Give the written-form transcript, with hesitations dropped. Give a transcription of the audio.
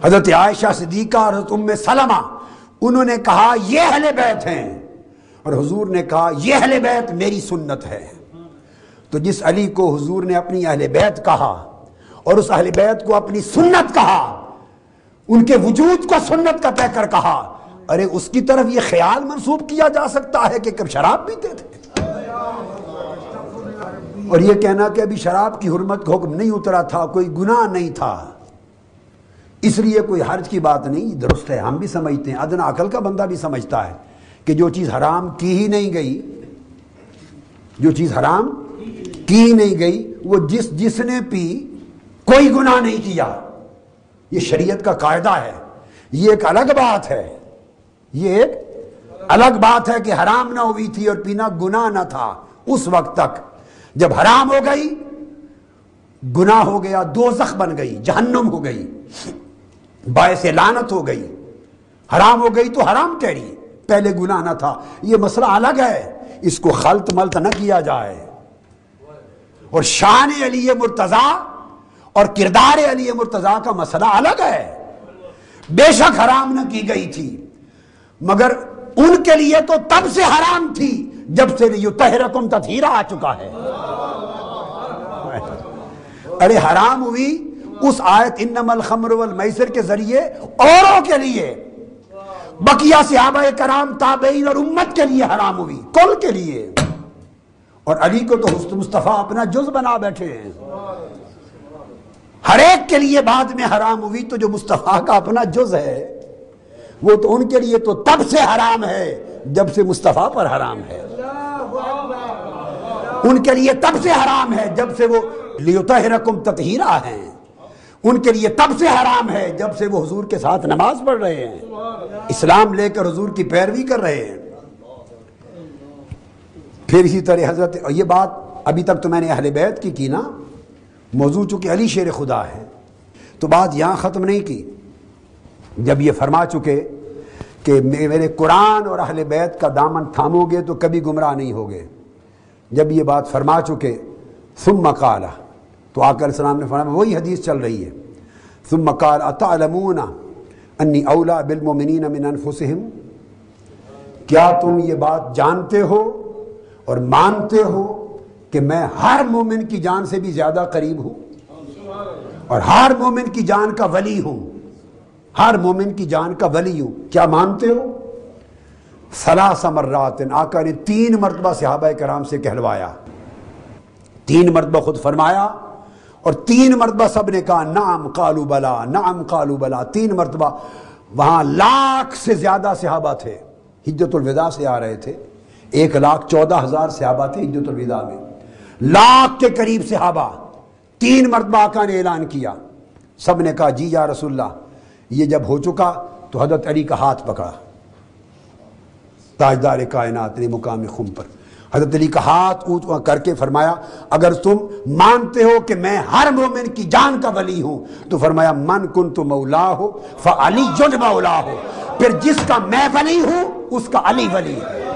حضرت عائشہ صدیقہ اور حضرت ام سلمہ انہوں نے کہا یہ اہل بیت ہیں، اور حضور نے کہا یہ اہل بیت میری سنت ہے۔ تو جس علی کو حضور نے اپنی اہل بیت کہا اور اس اہل بیت کو اپنی سنت کہا، ان کے وجود کو سنت کا پیکر کہا، ارے اس کی طرف یہ خیال منسوب کیا جا سکتا ہے کہ کب شراب پیتے تھے؟ اور یہ کہنا کہ ابھی شراب کی حرمت کا حکم نہیں اترا تھا، کوئی گناہ نہیں تھا، اس لیے کوئی حرج کی بات نہیں، درست ہے، ہم بھی سمجھتے ہیں، ادنا عقل کا بندہ بھی سمجھتا ہے کہ جو چیز حرام کی ہی نہیں گئی، جو چیز حرام کی ہی نہیں گئی، وہ جس نے پی کوئی گناہ نہیں کیا، یہ شریعت کا قاعدہ ہے۔ یہ ایک الگ بات ہے، یہ ایک الگ بات ہے کہ حرام نہ ہوئی تھی اور پینا گناہ نہ تھا اس وقت تک، جب حرام ہو گئی گناہ ہو گیا، دوزخ بن گئی، جہنم ہو گئی، باعث لعنت ہو گئی، حرام ہو گئی تو حرام ٹھہری، پہلے گناہ نہ تھا، یہ مسئلہ الگ ہے، اس کو خلط ملط نہ کیا جائے۔ اور شان علی مرتضیٰ اور کردار علی مرتضیٰ کا مسئلہ الگ ہے، بے شک حرام نہ کی گئی تھی، مگر ان کے لیے تو تب سے حرام تھی جب سے یطہرکم تطہیرا آ چکا ہے۔ ارے حرام ہوئی اس آیت انما الخمر والمیسر کے ذریعے اوروں کے لیے، بقیہ صحابہ کرام تابعین اور امت کے لیے حرام ہوئی، کل کے لیے، اور علی کو تو حسن مصطفیٰ اپنا جز بنا بیٹھے ہیں، ہر ایک کے لیے بعد میں حرام ہوئی، تو جو مصطفیٰ کا اپنا جز ہے وہ تو ان کے لیے تو تب سے حرام ہے جب سے مصطفیٰ پر حرام ہے، ان کے لیے تب سے حرام ہے جب سے وہ لیطہرکم تطہیرا ہیں، ان کے لیے تب سے حرام ہے جب سے وہ حضور کے ساتھ نماز پڑھ رہے ہیں، اسلام لے کر حضور کی پیروی کر رہے ہیں۔ پھر اسی طرح حضرت، یہ بات ابھی تک تو میں نے اہل بیت کی نا، موضوع چونکہ علی شیر خدا ہے تو بات یہاں ختم نہیں کی، جب یہ فرما چکے کہ میرے قرآن اور اہل بیت کا دامن تھامو گے تو کبھی گمراہ نہیں ہوگے، جب یہ بات فرما چکے ثم قال، تو آقا علیہ السلام نے فرمایا، وہی حدیث چل رہی ہے، ثم قال اتعلمون انی اولی بالمؤمنین من انفسہم، کیا تم یہ بات جانتے ہو اور مانتے ہو کہ میں ہر مومن کی جان سے بھی زیادہ قریب ہوں اور ہر مومن کی جان کا ولی ہوں، ہر مومن کی جان کا ولی ہوں، کیا مانتے ہو؟ ثلاث مرات، آقا نے 3 مرتبہ صحابہ کرام سے کہلوایا، 3 مرتبہ خود فرمایا اور 3 مرتبہ سب نے کہا نعم قالوا بلا، نعم قالوا بلا، 3 مرتبہ۔ وہاں 1,00,000 سے زیادہ صحابہ تھے، حجۃ الوداع سے آ رہے تھے، 1,14,000 صحابہ تھے حجۃ الوداع میں، 1,00,000 کے قریب صحابہ، 3 مرتبہ آقا نے اعلان کیا، سب نے کہا جی یا رسول اللہ۔ یہ جب ہو چکا تو حضرت علی کا ہاتھ پکڑا، تاجدار کائنات نے مقام خم پر حضرت علی کا ہاتھ اونچا کر کے فرمایا، اگر تم مانتے ہو کہ میں ہر مومن کی جان کا ولی ہوں تو فرمایا من کنت مولاہ فعلی مولاہ، پھر جس کا میں ولی ہوں اس کا علی ولی ہے۔